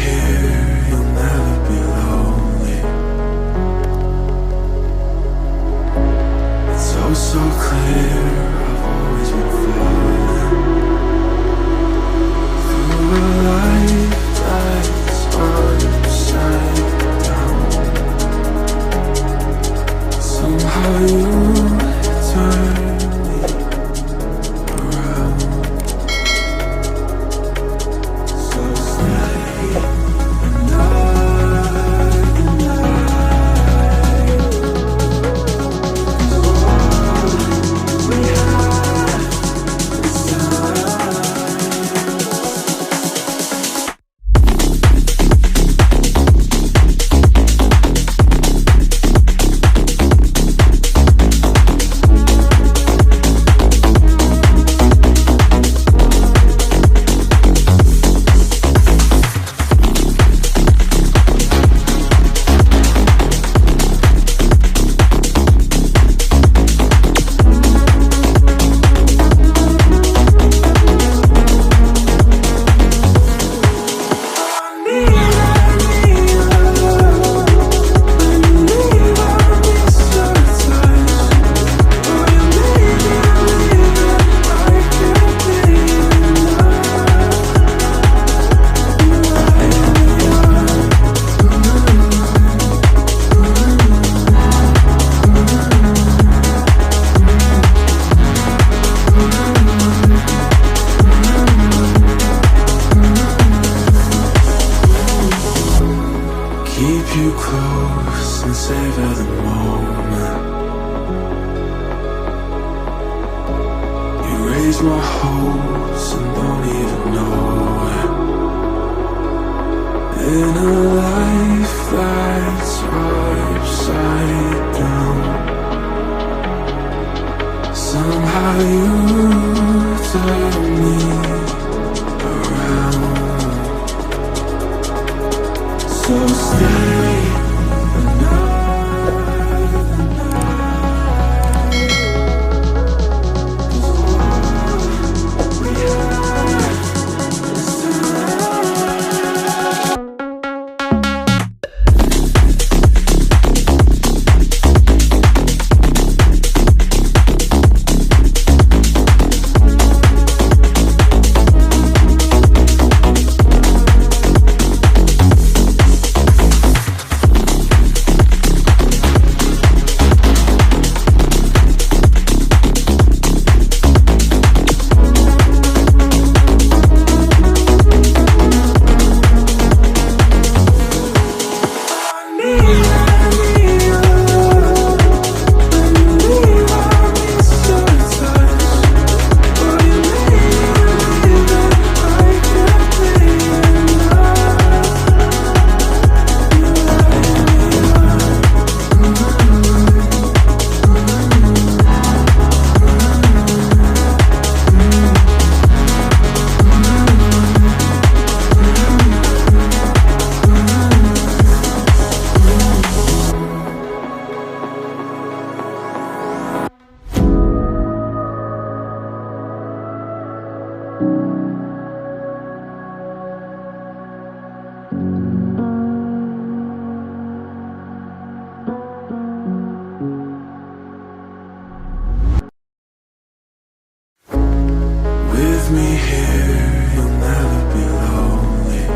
here, you'll never be lonely. It's oh so clear, I've always been falling through a life that's upside down. Somehow you turn me around. So stay another night, 'cause all we have is time. Keep you close and savor the moment. You raise my hopes and don't even know it. In a life that's upside down, somehow you turn me around. So stay another night, 'cause all we have is time. With me here, you'll never be lonely.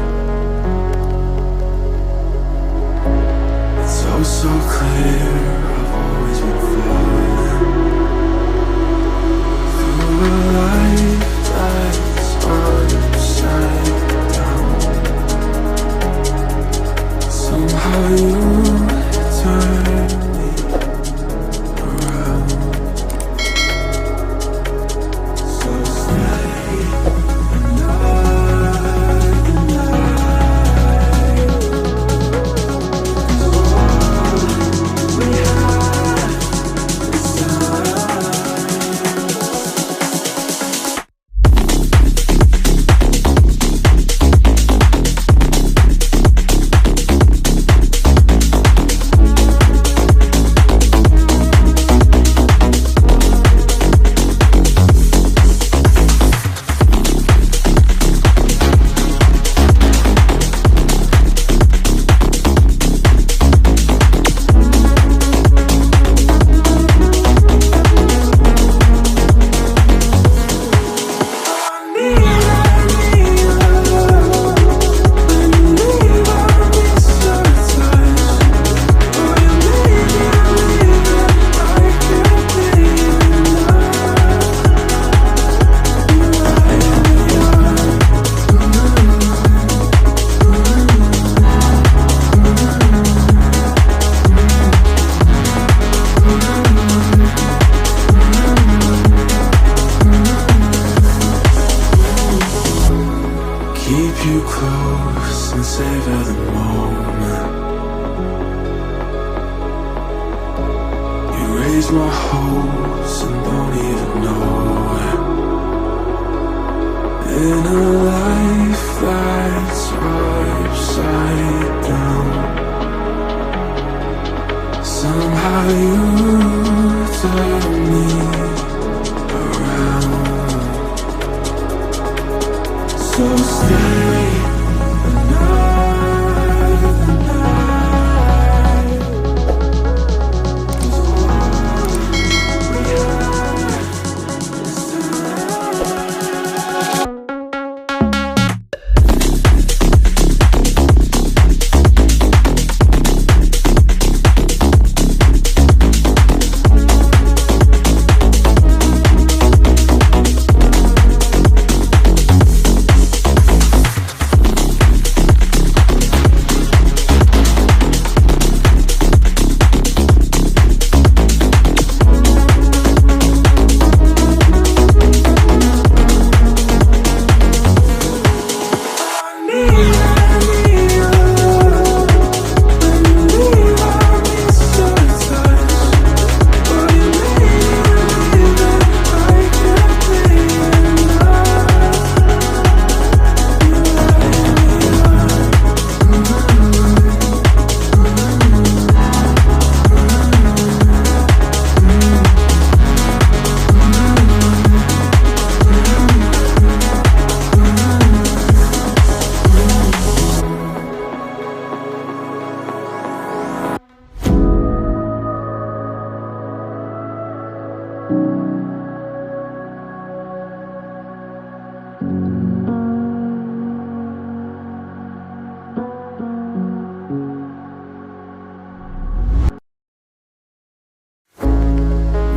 It's oh so clear, I've always been falling through a life that's upside down. keep you close and savor the moment. You raise my hopes and don't even know it. In a life that's upside down, somehow you turn me around. So stay another night, 'cause all we have is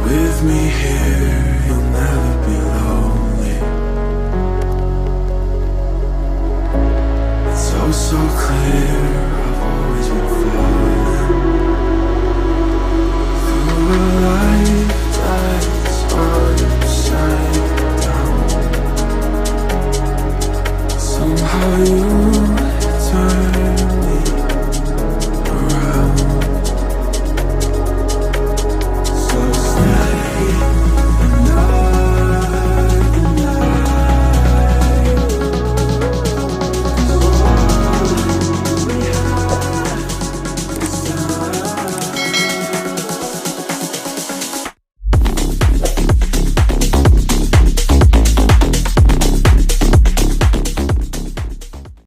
with me here, you'll never be lonely. It's oh so clear, I've always been falling through a life that's upside down. Somehow you